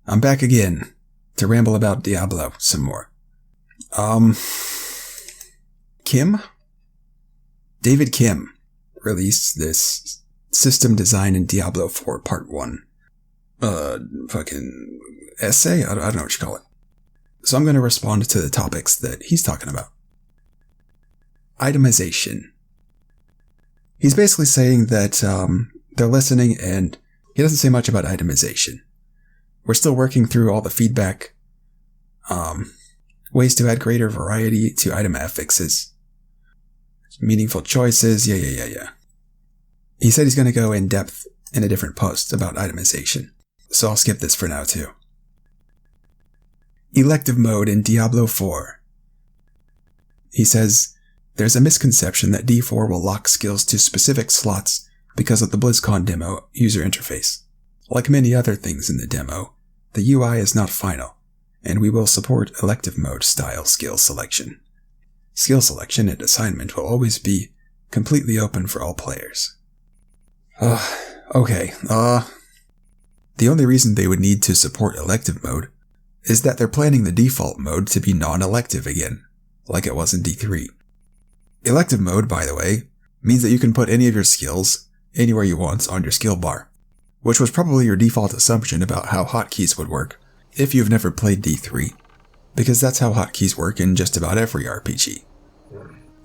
I'm back again to ramble about Diablo some more. David Kim released this system design in Diablo 4 Part 1. Fucking essay? I don't know what you call it. So I'm going to respond to the topics that he's talking about. Itemization. He's basically saying that they're listening, and he doesn't say much about itemization. We're still working through all the feedback, ways to add greater variety to item affixes, meaningful choices, yeah. He said he's going to go in depth in a different post about itemization, so I'll skip this for now too. Elective mode in Diablo 4. He says, there's a misconception that D4 will lock skills to specific slots because of the BlizzCon demo user interface. Like many other things in the demo, the UI is not final, and we will support elective mode style skill selection. Skill selection and assignment will always be completely open for all players. Okay. The only reason they would need to support elective mode is that they're planning the default mode to be non-elective again, like it was in D3. Elective mode, by the way, means that you can put any of your skills anywhere you want on your skill bar, which was probably your default assumption about how hotkeys would work if you've never played D3, because that's how hotkeys work in just about every RPG.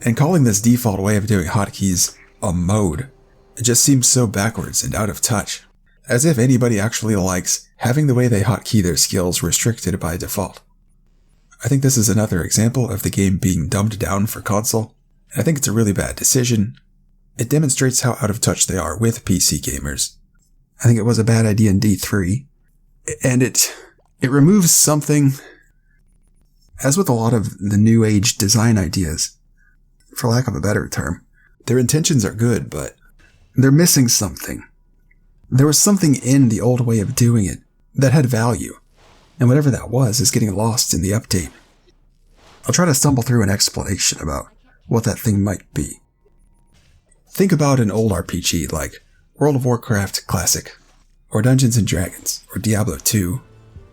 And calling this default way of doing hotkeys a mode, it just seems so backwards and out of touch, as if anybody actually likes having the way they hotkey their skills restricted by default. I think this is another example of the game being dumbed down for console, and I think it's a really bad decision. It demonstrates how out of touch they are with PC gamers. I think it was a bad idea in D3, and it removes something. As with a lot of the new age design ideas, for lack of a better term, their intentions are good, but they're missing something. There was something in the old way of doing it that had value, and whatever that was is getting lost in the update. I'll try to stumble through an explanation about what that thing might be. Think about an old RPG like World of Warcraft Classic, or Dungeons & Dragons, or Diablo 2.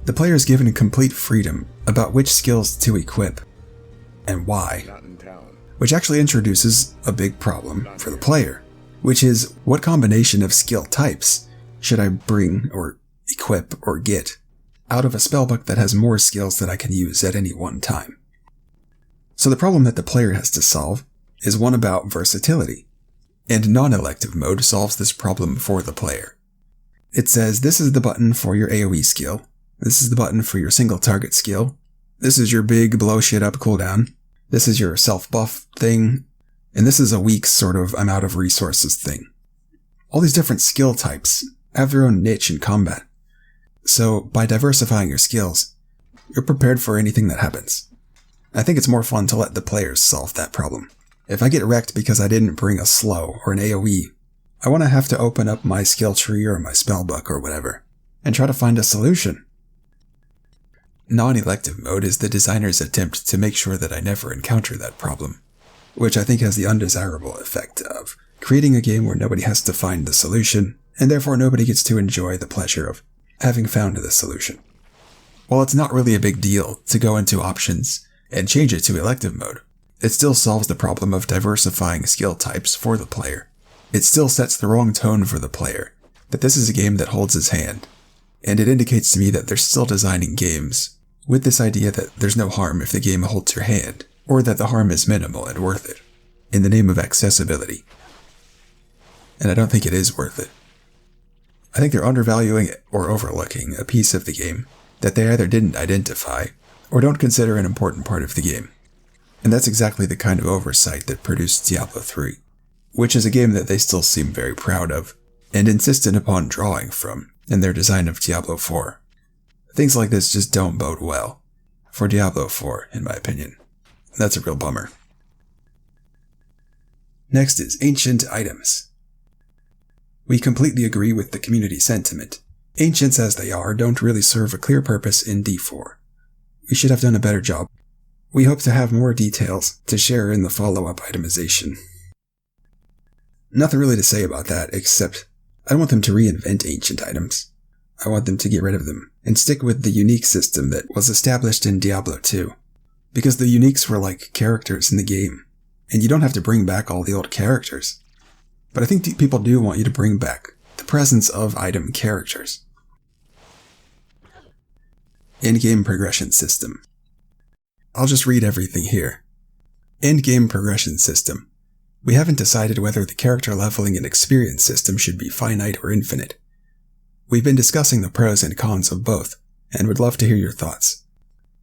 The player is given complete freedom about which skills to equip, and why, which actually introduces a big problem for the player, which is what combination of skill types should I bring, or equip, or get out of a spellbook that has more skills that I can use at any one time. So the problem that the player has to solve is one about versatility, and non-elective mode solves this problem for the player. It says this is the button for your AoE skill, this is the button for your single target skill, this is your big blow shit up cooldown, this is your self-buff thing, and this is a weak sort of I'm out of resources thing. All these different skill types have their own niche in combat. So by diversifying your skills, you're prepared for anything that happens. I think it's more fun to let the players solve that problem. If I get wrecked because I didn't bring a slow or an AoE, I want to have to open up my skill tree or my spellbook or whatever, and try to find a solution. Non-elective mode is the designer's attempt to make sure that I never encounter that problem, which I think has the undesirable effect of creating a game where nobody has to find the solution, and therefore nobody gets to enjoy the pleasure of having found the solution. While it's not really a big deal to go into options and change it to elective mode, it still solves the problem of diversifying skill types for the player. It still sets the wrong tone for the player, that this is a game that holds his hand, and it indicates to me that they're still designing games with this idea that there's no harm if the game holds your hand, or that the harm is minimal and worth it, in the name of accessibility. And I don't think it is worth it. I think they're undervaluing or overlooking a piece of the game that they either didn't identify or don't consider an important part of the game. And that's exactly the kind of oversight that produced Diablo 3, which is a game that they still seem very proud of and insisted upon drawing from in their design of Diablo 4. Things like this just don't bode well for Diablo 4, in my opinion. That's a real bummer. Next is ancient items. We completely agree with the community sentiment. Ancients as they are don't really serve a clear purpose in D4. We should have done a better job. We hope to have more details to share in the follow-up itemization. Nothing really to say about that, except I don't want them to reinvent ancient items. I want them to get rid of them and stick with the unique system that was established in Diablo 2. Because the uniques were like characters in the game, and you don't have to bring back all the old characters. But I think people do want you to bring back the presence of item characters. Endgame progression system. I'll just read everything here. Endgame progression system. We haven't decided whether the character leveling and experience system should be finite or infinite. We've been discussing the pros and cons of both, and would love to hear your thoughts.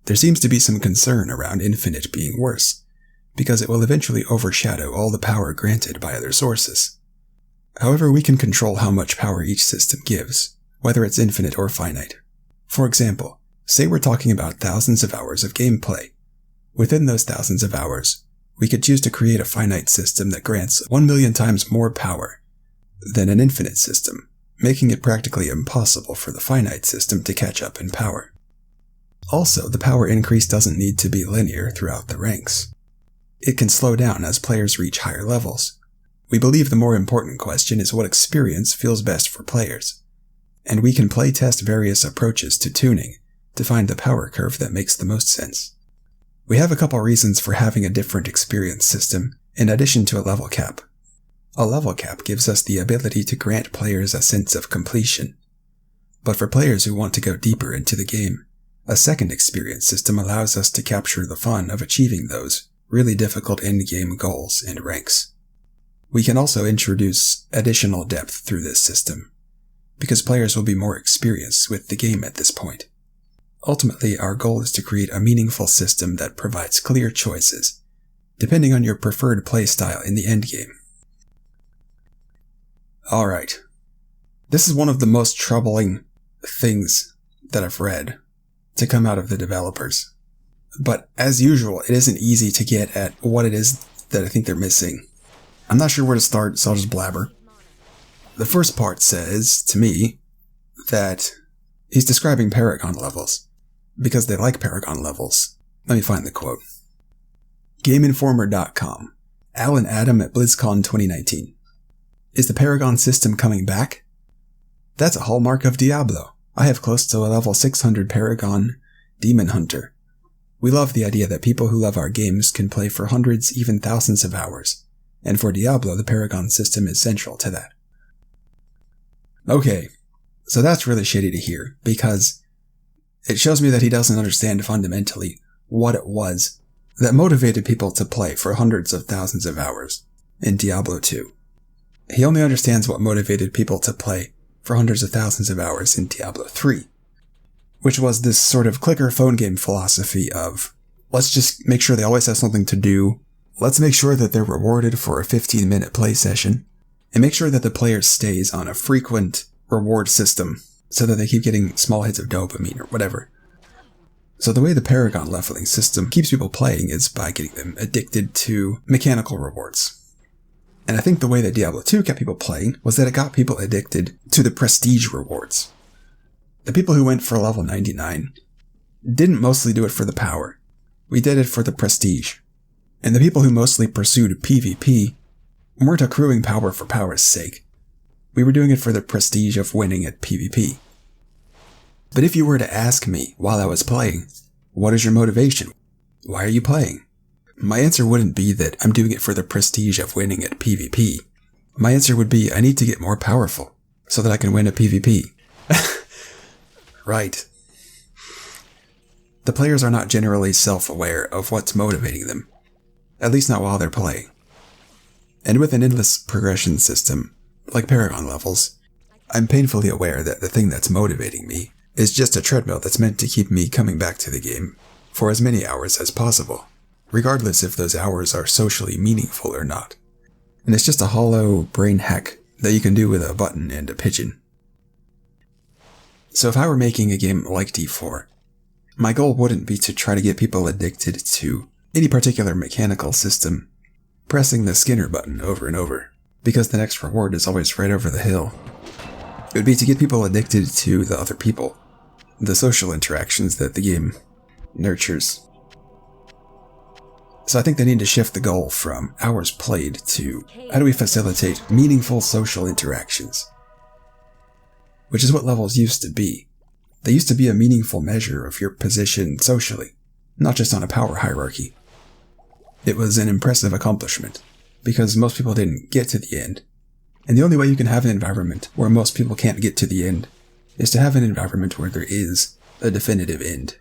There seems to be some concern around infinite being worse, because it will eventually overshadow all the power granted by other sources. However, we can control how much power each system gives, whether it's infinite or finite. For example, say we're talking about thousands of hours of gameplay. Within those thousands of hours, we could choose to create a finite system that grants 1 million times more power than an infinite system, making it practically impossible for the finite system to catch up in power. Also, the power increase doesn't need to be linear throughout the ranks. It can slow down as players reach higher levels. We believe the more important question is what experience feels best for players, and we can play test various approaches to tuning to find the power curve that makes the most sense. We have a couple reasons for having a different experience system in addition to a level cap. A level cap gives us the ability to grant players a sense of completion. But for players who want to go deeper into the game, a second experience system allows us to capture the fun of achieving those really difficult endgame goals and ranks. We can also introduce additional depth through this system, because players will be more experienced with the game at this point. Ultimately, our goal is to create a meaningful system that provides clear choices, depending on your preferred playstyle in the endgame. Alright. This is one of the most troubling things that I've read to come out of the developers. But as usual, it isn't easy to get at what it is that I think they're missing. I'm not sure where to start, so I'll just blabber. The first part says, to me, that he's describing Paragon levels, because they like Paragon levels. Let me find the quote. GameInformer.com. Alan Adam at BlizzCon 2019. Is the Paragon system coming back? That's a hallmark of Diablo. I have close to a level 600 Paragon Demon Hunter. We love the idea that people who love our games can play for hundreds, even thousands of hours. And for Diablo, the Paragon system is central to that. Okay, so that's really shitty to hear, because it shows me that he doesn't understand fundamentally what it was that motivated people to play for hundreds of thousands of hours in Diablo 2. He only understands what motivated people to play for hundreds of thousands of hours in Diablo 3, which was this sort of clicker phone game philosophy of, let's just make sure they always have something to do, let's make sure that they're rewarded for a 15-minute play session, and make sure that the player stays on a frequent reward system so that they keep getting small hits of dopamine or whatever. So the way the Paragon leveling system keeps people playing is by getting them addicted to mechanical rewards. And I think the way that Diablo 2 kept people playing was that it got people addicted to the prestige rewards. The people who went for level 99 didn't mostly do it for the power. We did it for the prestige. And the people who mostly pursued PvP weren't accruing power for power's sake. We were doing it for the prestige of winning at PvP. But if you were to ask me while I was playing, what is your motivation? Why are you playing? My answer wouldn't be that I'm doing it for the prestige of winning at PvP. My answer would be I need to get more powerful so that I can win at PvP. Right. The players are not generally self-aware of what's motivating them. At least not while they're playing. And with an endless progression system, like Paragon levels, I'm painfully aware that the thing that's motivating me is just a treadmill that's meant to keep me coming back to the game for as many hours as possible, regardless if those hours are socially meaningful or not. And it's just a hollow brain hack that you can do with a button and a pigeon. So if I were making a game like D4, my goal wouldn't be to try to get people addicted to any particular mechanical system, pressing the Skinner button over and over, because the next reward is always right over the hill. It would be to get people addicted to the other people, the social interactions that the game nurtures. So I think they need to shift the goal from hours played to how do we facilitate meaningful social interactions. which is what levels used to be. They used to be a meaningful measure of your position socially, not just on a power hierarchy. It was an impressive accomplishment, because most people didn't get to the end. And the only way you can have an environment where most people can't get to the end is to have an environment where there is a definitive end.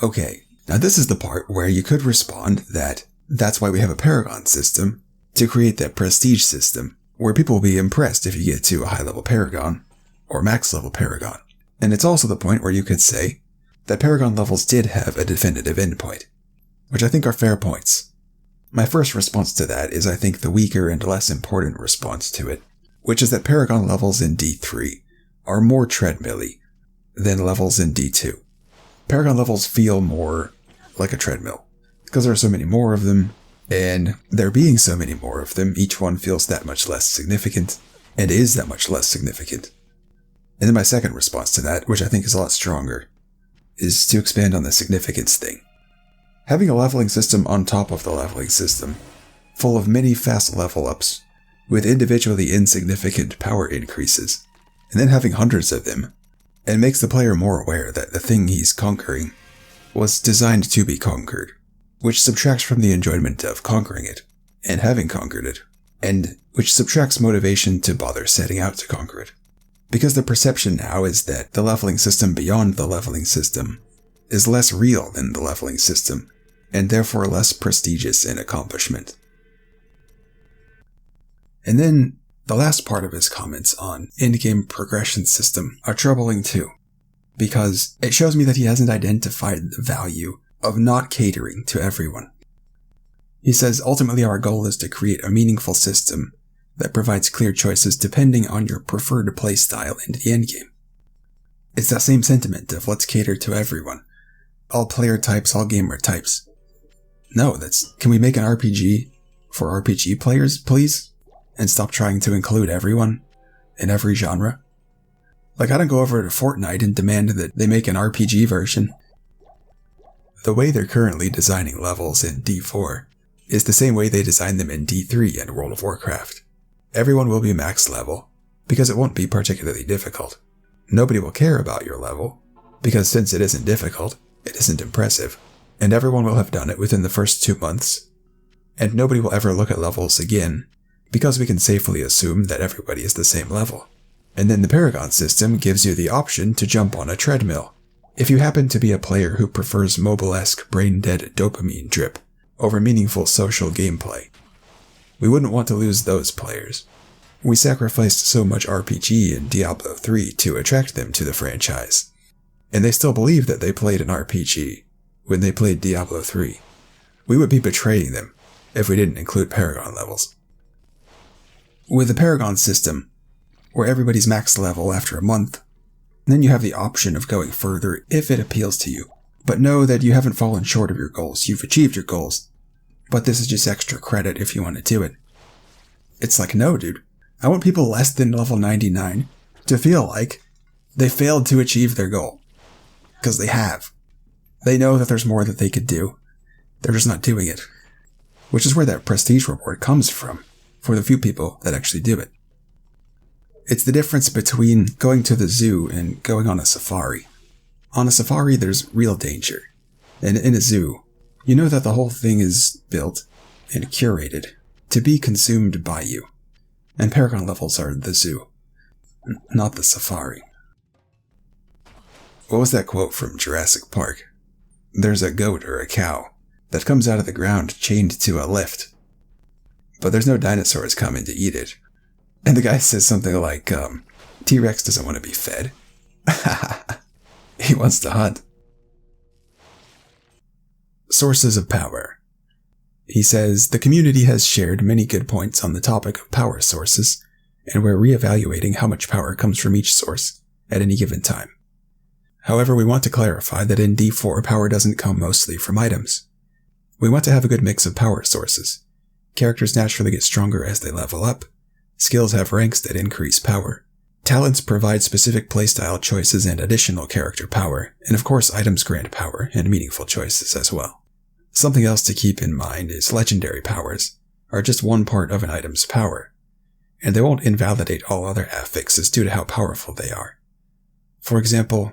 Okay, now this is the part where you could respond that that's why we have a paragon system, to create that prestige system, where people will be impressed if you get to a high-level paragon, or max-level paragon. And it's also the point where you could say that paragon levels did have a definitive endpoint, which I think are fair points. My first response to that is I think the weaker and less important response to it, which is that paragon levels in D3 are more treadmill-y than levels in D2. Paragon levels feel more like a treadmill, because there are so many more of them, and there being so many more of them, each one feels that much less significant, and is that much less significant. And then my second response to that, which I think is a lot stronger, is to expand on the significance thing. Having a leveling system on top of the leveling system, full of many fast level-ups, with individually insignificant power increases, and then having hundreds of them, and makes the player more aware that the thing he's conquering was designed to be conquered, which subtracts from the enjoyment of conquering it, and having conquered it, and which subtracts motivation to bother setting out to conquer it. Because the perception now is that the leveling system beyond the leveling system is less real than the leveling system, and therefore less prestigious in accomplishment. And then, the last part of his comments on endgame progression system are troubling too, because it shows me that he hasn't identified the value of not catering to everyone. He says, ultimately our goal is to create a meaningful system that provides clear choices depending on your preferred playstyle in the endgame. It's that same sentiment of let's cater to everyone. All player types, all gamer types. No, can we make an RPG for RPG players, please? And stop trying to include everyone in every genre? Like, I don't go over to Fortnite and demand that they make an RPG version. The way they're currently designing levels in D4 is the same way they designed them in D3 and World of Warcraft. Everyone will be max level, because it won't be particularly difficult. Nobody will care about your level, because since it isn't difficult, it isn't impressive, and everyone will have done it within the first 2 months. And nobody will ever look at levels again, because we can safely assume that everybody is the same level. And then the Paragon system gives you the option to jump on a treadmill, if you happen to be a player who prefers mobile-esque brain-dead dopamine drip over meaningful social gameplay. We wouldn't want to lose those players. We sacrificed so much RPG in Diablo 3 to attract them to the franchise, and they still believe that they played an RPG when they played Diablo 3. We would be betraying them if we didn't include Paragon levels. With the Paragon system, where everybody's max level after a month, then you have the option of going further if it appeals to you. But know that you haven't fallen short of your goals, you've achieved your goals. But this is just extra credit if you want to do it. It's like, no dude, I want people less than level 99 to feel like they failed to achieve their goal. Because they have. They know that there's more that they could do. They're just not doing it. Which is where that prestige reward comes from, for the few people that actually do it. It's the difference between going to the zoo and going on a safari. On a safari, there's real danger. And in a zoo, you know that the whole thing is built and curated to be consumed by you. And Paragon levels are the zoo, not the safari. What was that quote from Jurassic Park? There's a goat or a cow that comes out of the ground chained to a lift, but there's no dinosaurs coming to eat it. And the guy says something like, T-Rex doesn't want to be fed. He wants to hunt. Sources of power. He says, the community has shared many good points on the topic of power sources, and we're reevaluating how much power comes from each source at any given time. However, we want to clarify that in D4, power doesn't come mostly from items. We want to have a good mix of power sources. Characters naturally get stronger as they level up. Skills have ranks that increase power. Talents provide specific playstyle choices and additional character power, and of course items grant power and meaningful choices as well. Something else to keep in mind is legendary powers are just one part of an item's power, and they won't invalidate all other affixes due to how powerful they are. For example,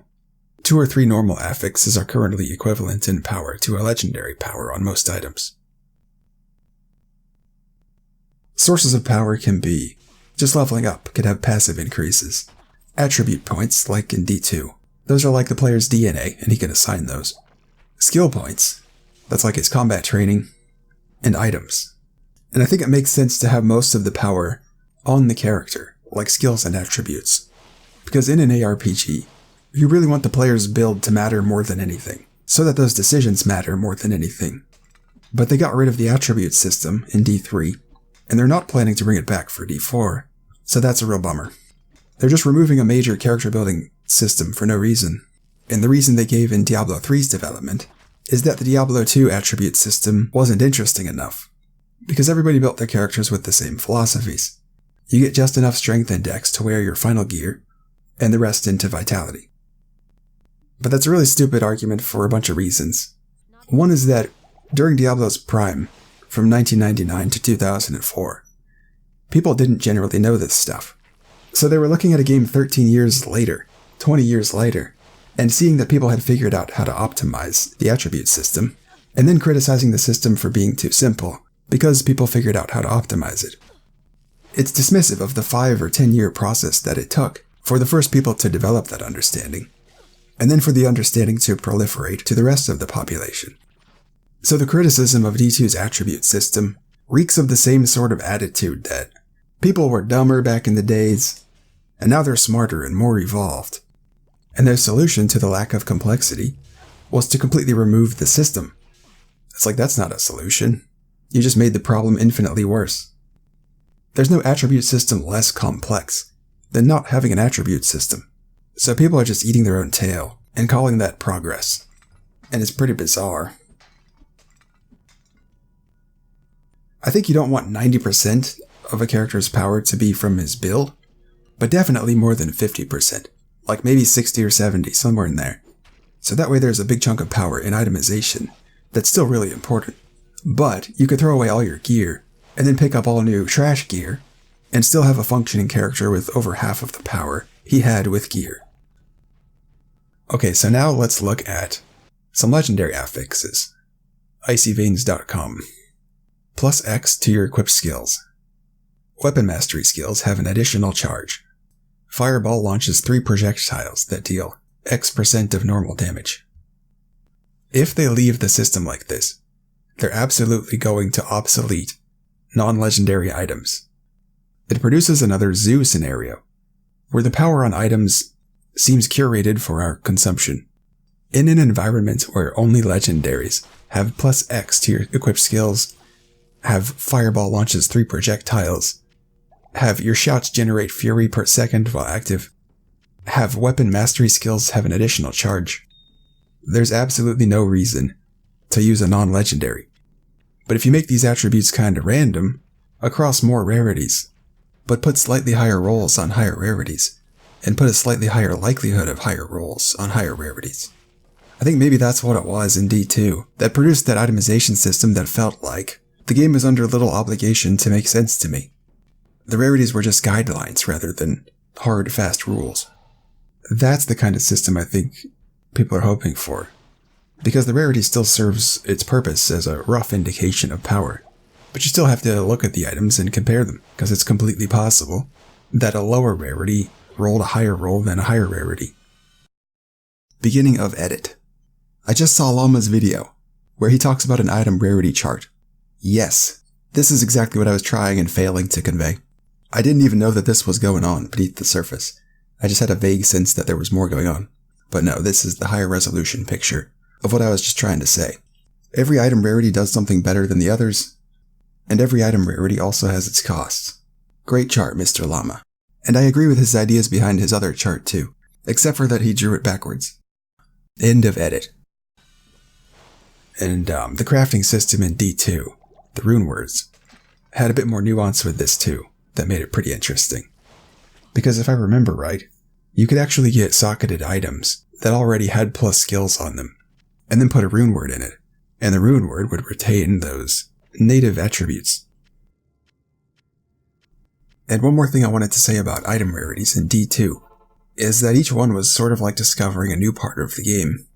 2 or 3 normal affixes are currently equivalent in power to a legendary power on most items. Sources of power can be just leveling up, can have passive increases. Attribute points, like in D2, those are like the player's DNA, and he can assign those. Skill points, that's like his combat training, and items. And I think it makes sense to have most of the power on the character, like skills and attributes. Because in an ARPG, you really want the player's build to matter more than anything, so that those decisions matter more than anything. But they got rid of the attribute system in D3, and they're not planning to bring it back for D4, so that's a real bummer. They're just removing a major character building system for no reason, and the reason they gave in Diablo 3's development is that the Diablo 2 attribute system wasn't interesting enough, because everybody built their characters with the same philosophies. You get just enough strength index to wear your final gear, and the rest into vitality. But that's a really stupid argument for a bunch of reasons. One is that during Diablo's prime, from 1999 to 2004, people didn't generally know this stuff. So they were looking at a game 13 years later, 20 years later, and seeing that people had figured out how to optimize the attribute system, and then criticizing the system for being too simple, because people figured out how to optimize it. It's dismissive of the 5 or 10 year process that it took for the first people to develop that understanding, and then for the understanding to proliferate to the rest of the population. So the criticism of D2's attribute system reeks of the same sort of attitude that people were dumber back in the days, and now they're smarter and more evolved. And their solution to the lack of complexity was to completely remove the system. It's like, that's not a solution. You just made the problem infinitely worse. There's no attribute system less complex than not having an attribute system. So people are just eating their own tail and calling that progress. And it's pretty bizarre. I think you don't want 90% of a character's power to be from his build, but definitely more than 50%. Like maybe 60 or 70, somewhere in there. So that way there's a big chunk of power in itemization that's still really important. But you could throw away all your gear, and then pick up all new trash gear, and still have a functioning character with over half of the power he had with gear. Okay, so now let's look at some legendary affixes. icyveins.com. Plus X to your equipped skills. Weapon mastery skills have an additional charge. Fireball launches 3 projectiles that deal X% of normal damage. If they leave the system like this, they're absolutely going to obsolete non-legendary items. It produces another zoo scenario, where the power on items seems curated for our consumption. In an environment where only legendaries have plus X to your equipped skills, have fireball launches 3 projectiles, have your shots generate fury per second while active, have weapon mastery skills have an additional charge, there's absolutely no reason to use a non-legendary. But if you make these attributes kinda random, across more rarities, but put slightly higher rolls on higher rarities, and put a slightly higher likelihood of higher rolls on higher rarities. I think maybe that's what it was in D2 that produced that itemization system that felt like the game was under little obligation to make sense to me. The rarities were just guidelines rather than hard, fast rules. That's the kind of system I think people are hoping for, because the rarity still serves its purpose as a rough indication of power. But you still have to look at the items and compare them, because it's completely possible that a lower rarity rolled a higher roll than a higher rarity. Beginning of edit. I just saw Llama's video, where he talks about an item rarity chart. Yes, this is exactly what I was trying and failing to convey. I didn't even know that this was going on beneath the surface. I just had a vague sense that there was more going on. But no, this is the higher resolution picture of what I was just trying to say. Every item rarity does something better than the others, and every item rarity also has its costs. Great chart, Mr. Llama. And I agree with his ideas behind his other chart too, except for that he drew it backwards. End of edit. And the crafting system in D2, the rune words, had a bit more nuance with this too, that made it pretty interesting. Because if I remember right, you could actually get socketed items that already had plus skills on them, and then put a rune word in it, and the rune word would retain those native attributes. And one more thing I wanted to say about item rarities in D2 is that each one was sort of like discovering a new part of the game.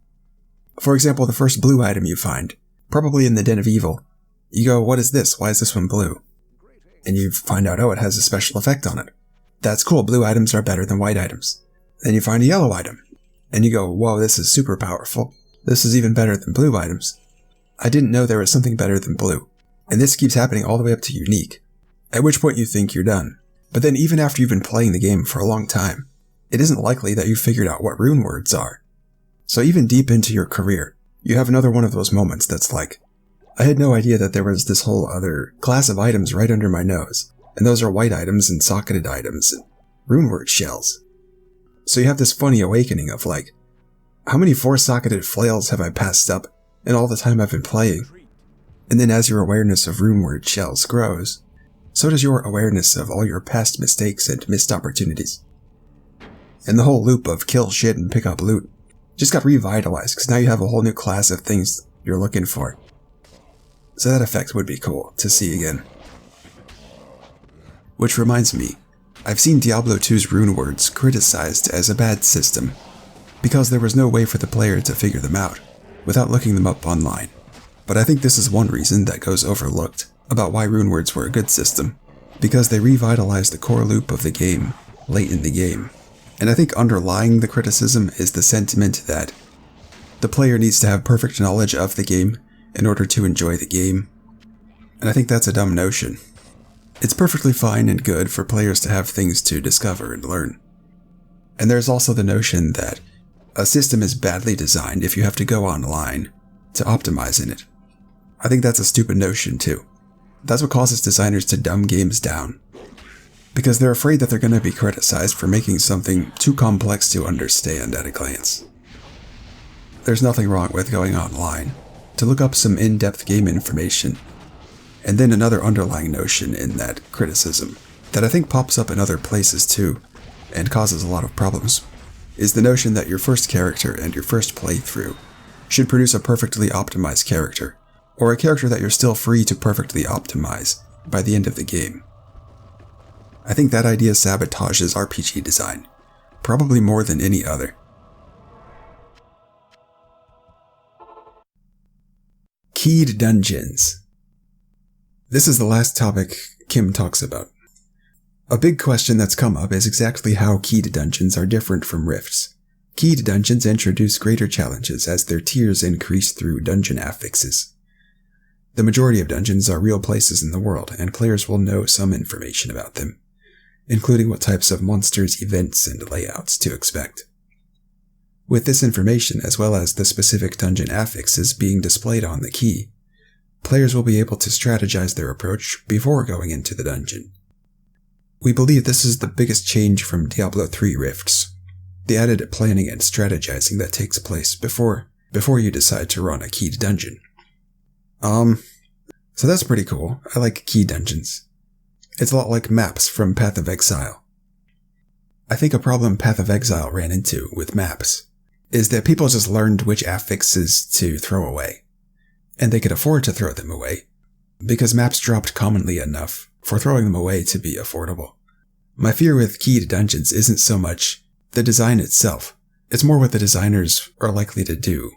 For example, the first blue item you find, probably in the Den of Evil, you go, what is this? Why is this one blue? And you find out, oh, it has a special effect on it. That's cool, blue items are better than white items. Then you find a yellow item, and you go, whoa, this is super powerful. This is even better than blue items. I didn't know there was something better than blue. And this keeps happening all the way up to unique, at which point you think you're done. But then even after you've been playing the game for a long time, it isn't likely that you've figured out what rune words are. So even deep into your career, you have another one of those moments that's like, I had no idea that there was this whole other class of items right under my nose, and those are white items and socketed items and rune word shells. So you have this funny awakening of like, how many 4-socketed flails have I passed up in all the time I've been playing? And then as your awareness of rune word shells grows, so does your awareness of all your past mistakes and missed opportunities. And the whole loop of kill shit and pick up loot just got revitalized because now you have a whole new class of things you're looking for. So that effect would be cool to see again. Which reminds me, I've seen Diablo 2's rune words criticized as a bad system because there was no way for the player to figure them out without looking them up online. But I think this is one reason that goes overlooked about why rune words were a good system, because they revitalized the core loop of the game late in the game. And I think underlying the criticism is the sentiment that the player needs to have perfect knowledge of the game in order to enjoy the game. And I think that's a dumb notion. It's perfectly fine and good for players to have things to discover and learn. And there's also the notion that a system is badly designed if you have to go online to optimize in it. I think that's a stupid notion too. That's what causes designers to dumb games down, because they're afraid that they're going to be criticized for making something too complex to understand at a glance. There's nothing wrong with going online to look up some in-depth game information. And then another underlying notion in that criticism that I think pops up in other places too, and causes a lot of problems, is the notion that your first character and your first playthrough should produce a perfectly optimized character, or a character that you're still free to perfectly optimize by the end of the game. I think that idea sabotages RPG design, probably more than any other. Keyed dungeons. This is the last topic Kim talks about. A big question that's come up is exactly how keyed dungeons are different from rifts. Keyed dungeons introduce greater challenges as their tiers increase through dungeon affixes. The majority of dungeons are real places in the world, and players will know some information about them, including what types of monsters, events, and layouts to expect. With this information, as well as the specific dungeon affixes being displayed on the key, players will be able to strategize their approach before going into the dungeon. We believe this is the biggest change from Diablo 3 rifts, the added planning and strategizing that takes place before you decide to run a keyed dungeon. So that's pretty cool. I like key dungeons. It's a lot like maps from Path of Exile. I think a problem Path of Exile ran into with maps is that people just learned which affixes to throw away, and they could afford to throw them away, because maps dropped commonly enough for throwing them away to be affordable. My fear with keyed dungeons isn't so much the design itself, it's more what the designers are likely to do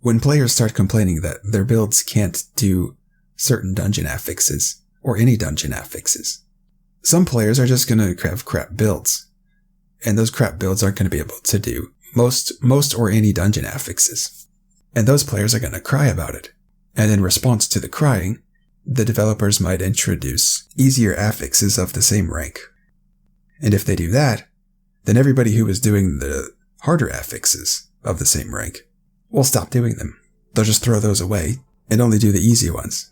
when players start complaining that their builds can't do certain dungeon affixes, or any dungeon affixes. Some players are just going to have crap builds, and those crap builds aren't going to be able to do most or any dungeon affixes. And those players are going to cry about it. And in response to the crying, the developers might introduce easier affixes of the same rank. And if they do that, then everybody who is doing the harder affixes of the same rank will stop doing them. They'll just throw those away and only do the easy ones.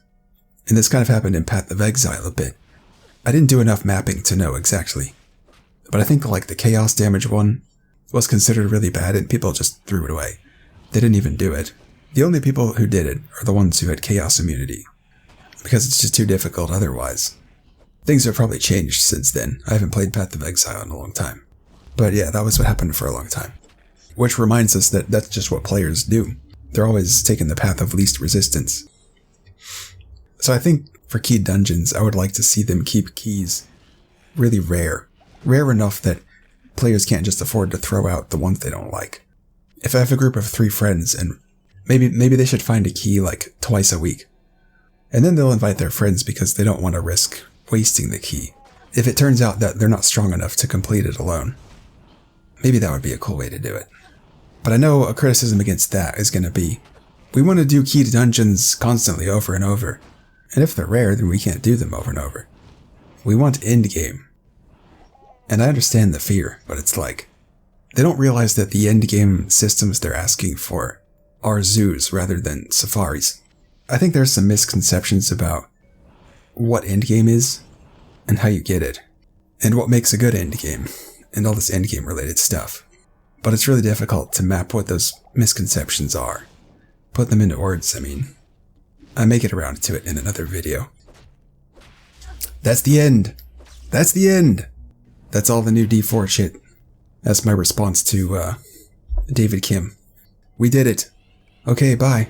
And this kind of happened in Path of Exile a bit. I didn't do enough mapping to know exactly, but I think like the chaos damage one was considered really bad and people just threw it away. They didn't even do it. The only people who did it are the ones who had chaos immunity, because it's just too difficult otherwise. Things have probably changed since then. I haven't played Path of Exile in a long time. But yeah, that was what happened for a long time. Which reminds us that that's just what players do. They're always taking the path of least resistance. So I think for keyed dungeons, I would like to see them keep keys really rare. Rare enough that players can't just afford to throw out the ones they don't like. If I have a group of 3 friends, and maybe they should find a key like twice a week, and then they'll invite their friends because they don't want to risk wasting the key if it turns out that they're not strong enough to complete it alone. Maybe that would be a cool way to do it. But I know a criticism against that is going to be, we want to do keyed dungeons constantly over and over, and if they're rare, then we can't do them over and over. We want endgame. And I understand the fear, but it's like, they don't realize that the endgame systems they're asking for are zoos rather than safaris. I think there's some misconceptions about what endgame is, and how you get it, and what makes a good endgame, and all this endgame related stuff. But it's really difficult to map what those misconceptions are. Put them into words, I mean. I may get around to it in another video. That's the end! That's the end! That's all the new D4 shit. That's my response to David Kim. We did it. Okay, bye.